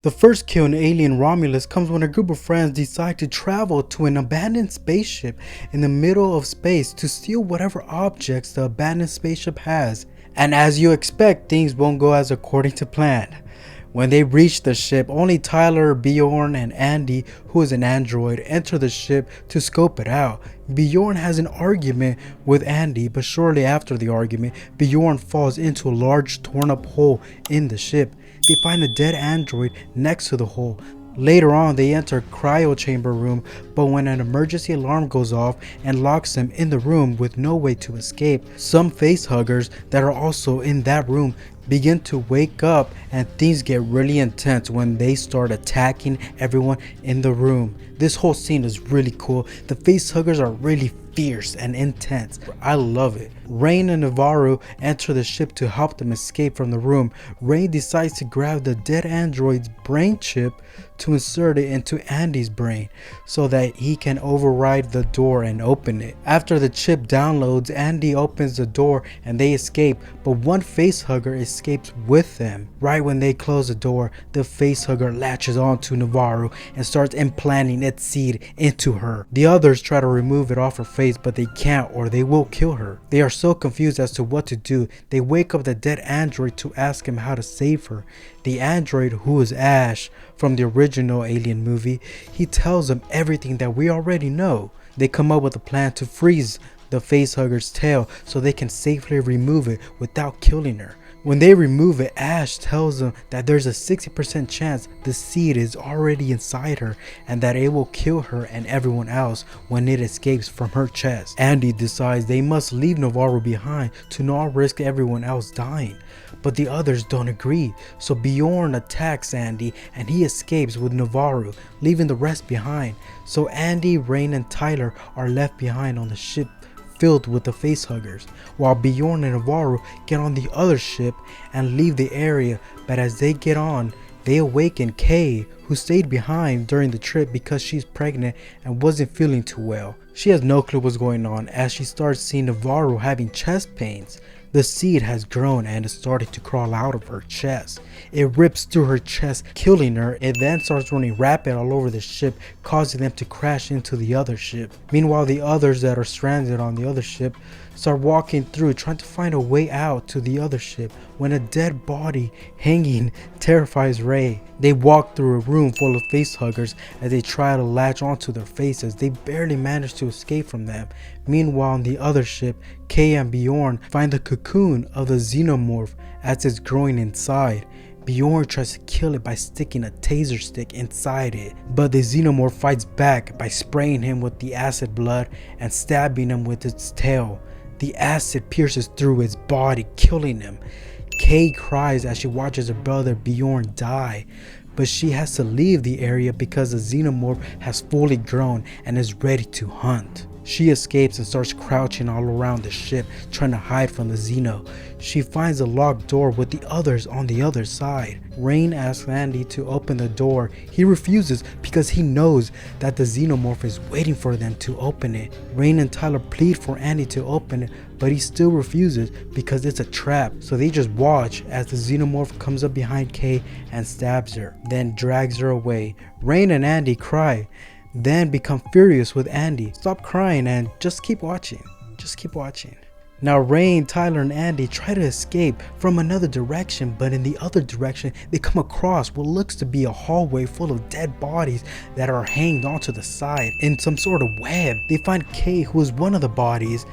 The first kill in Alien Romulus comes when a group of friends decide to travel to an abandoned spaceship in the middle of space to steal whatever objects the abandoned spaceship has. And as you expect, things won't go as according to plan. When they reach the ship, only Tyler, Bjorn, and Andy, who is an android, enter the ship to scope it out. Bjorn has an argument with Andy, but shortly after the argument, Bjorn falls into a large torn up hole in the ship. They find a dead android next to the hole. Later on, they enter a cryo chamber room, but when an emergency alarm goes off and locks them in the room with no way to escape, some facehuggers that are also in that room begin to wake up, and things get really intense when they start attacking everyone in the room. This whole scene is really cool. The facehuggers are really fierce and intense. I love it. Rain and Navarro enter the ship to help them escape from the room. Rain decides to grab the dead android's brain chip to insert it into Andy's brain so that he can override the door and open it. After the chip downloads, Andy opens the door and they escape, but one facehugger escapes with them. Right when they close the door, the facehugger latches onto Navarro and starts implanting its seed into her. The others try to remove it off her face, but they can't, or they will kill her. They are so confused as to what to do. They wake up the dead android to ask him how to save her. The android, who is Ash from the original Alien movie, he tells them everything that we already know. They come up with a plan to freeze the facehugger's tail so they can safely remove it without killing her. When they remove it, Ash tells them that there's a 60% chance the seed is already inside her and that it will kill her and everyone else when it escapes from her chest. Andy decides they must leave Navarro behind to not risk everyone else dying, but the others don't agree, so Bjorn attacks Andy and he escapes with Navarro, leaving the rest behind. So Andy, Rain, and Tyler are left behind on the ship filled with the facehuggers, while Bjorn and Navarro get on the other ship and leave the area. But as they get on, they awaken Kay, who stayed behind during the trip because she's pregnant and wasn't feeling too well. She has no clue what's going on as she starts seeing Navarro having chest pains. The seed has grown and is starting to crawl out of her chest. It rips through her chest, killing her. It then starts running rapid all over the ship, causing them to crash into the other ship. Meanwhile, the others that are stranded on the other ship start walking through, trying to find a way out to the other ship, when a dead body hanging terrifies Ray. They walk through a room full of facehuggers as they try to latch onto their faces. They barely manage to escape from them. Meanwhile, on the other ship, Kay and Bjorn find the cocoon of the xenomorph as it's growing inside. Bjorn tries to kill it by sticking a taser stick inside it, but the xenomorph fights back by spraying him with the acid blood and stabbing him with its tail. The acid pierces through his body, killing him. Kay cries as she watches her brother Bjorn die, but she has to leave the area because the xenomorph has fully grown and is ready to hunt. She escapes and starts crouching all around the ship, trying to hide from the Xeno. She finds a locked door with the others on the other side. Rain asks Andy to open the door. He refuses because he knows that the xenomorph is waiting for them to open it. Rain and Tyler plead for Andy to open it, but he still refuses because it's a trap. So they just watch as the xenomorph comes up behind Kay and stabs her, then drags her away. Rain and Andy cry, then become furious with Andy. Stop crying and just keep watching. Just keep watching. Now Rain, Tyler, and Andy try to escape from another direction, but in the other direction they come across what looks to be a hallway full of dead bodies that are hanged onto the side in some sort of web. They find Kay, who is one of the bodies.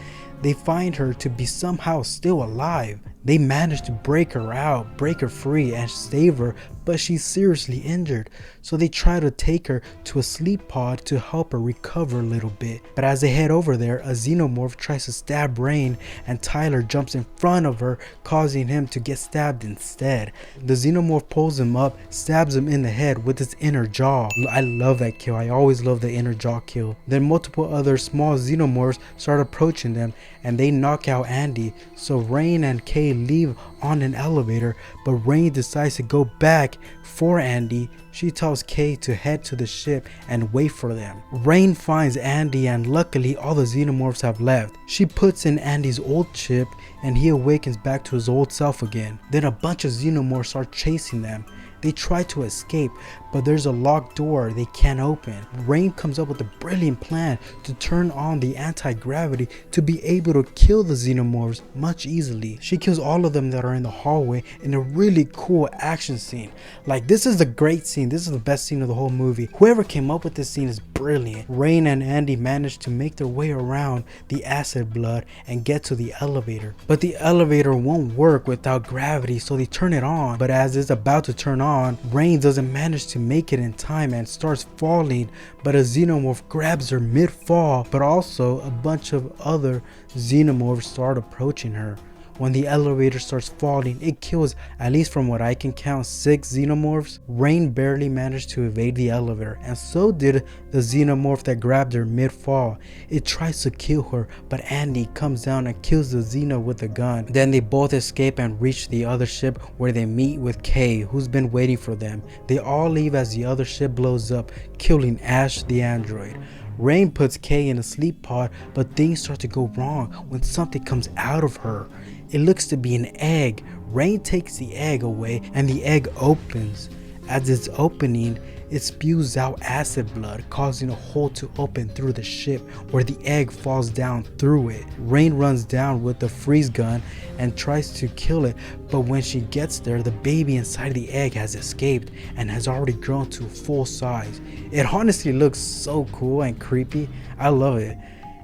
They find her to be somehow still alive. They manage to break her out, break her free, and save her, but she's seriously injured. So they try to take her to a sleep pod to help her recover a little bit. But as they head over there, a xenomorph tries to stab Rain, and Tyler jumps in front of her, causing him to get stabbed instead. The xenomorph pulls him up, stabs him in the head with its inner jaw. I love that kill. I always love the inner jaw kill. Then multiple other small xenomorphs start approaching them, and they knock out Andy. So Rain and Kay leave on an elevator, but Rain decides to go back for Andy. She tells Kay to head to the ship and wait for them. Rain finds Andy, and luckily all the xenomorphs have left. She puts in Andy's old chip and he awakens back to his old self again. Then a bunch of xenomorphs start chasing them, They try to escape, but there's a locked door they can't open. Rain comes up with a brilliant plan to turn on the anti-gravity to be able to kill the xenomorphs much easily. She kills all of them that are in the hallway in a really cool action scene. Like, this is a great scene. This is the best scene of the whole movie. Whoever came up with this scene is brilliant. Rain and Andy manage to make their way around the acid blood and get to the elevator. But the elevator won't work without gravity, so they turn it on. But as it's about to turn on, Rain doesn't manage to make it in time and starts falling, but a xenomorph grabs her mid-fall, but also a bunch of other xenomorphs start approaching her. When the elevator starts falling, it kills, at least from what I can count, 6 xenomorphs. Rain barely managed to evade the elevator, and so did the xenomorph that grabbed her mid-fall. It tries to kill her, but Andy comes down and kills the xeno with a gun. Then they both escape and reach the other ship, where they meet with Kay, who's been waiting for them. They all leave as the other ship blows up, killing Ash the android. Rain puts Kay in a sleep pod, but things start to go wrong when something comes out of her. It looks to be an egg. Rain takes the egg away and the egg opens. As it's opening, it spews out acid blood, causing a hole to open through the ship where the egg falls down through it. Rain runs down with the freeze gun and tries to kill it, but when she gets there, the baby inside the egg has escaped and has already grown to full size. It honestly looks so cool and creepy. I love it.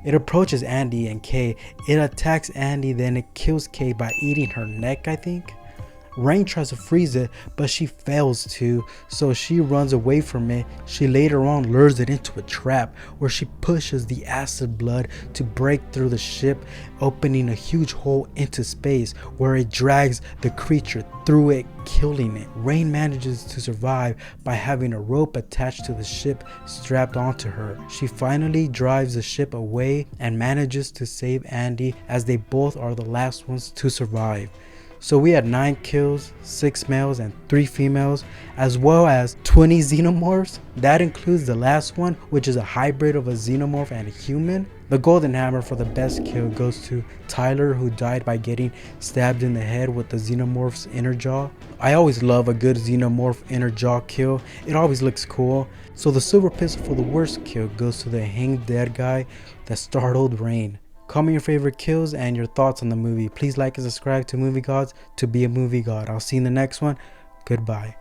It approaches Andy and Kay. It attacks Andy, then it kills Kay by eating her neck, I think. Rain tries to freeze it, but she fails to, so she runs away from it. She later on lures it into a trap where she pushes the acid blood to break through the ship, opening a huge hole into space where it drags the creature through it, killing it. Rain manages to survive by having a rope attached to the ship strapped onto her. She finally drives the ship away and manages to save Andy, as they both are the last ones to survive. So we had 9 kills, 6 males and 3 females, as well as 20 xenomorphs. That includes the last one, which is a hybrid of a xenomorph and a human. The golden hammer for the best kill goes to Tyler, who died by getting stabbed in the head with the xenomorph's inner jaw. I always love a good xenomorph inner jaw kill. It always looks cool. So the silver pistol for the worst kill goes to the hanged dead guy that startled Rain. Comment your favorite kills and your thoughts on the movie. Please like and subscribe to Movie Gods to be a movie god. I'll see you in the next one. Goodbye.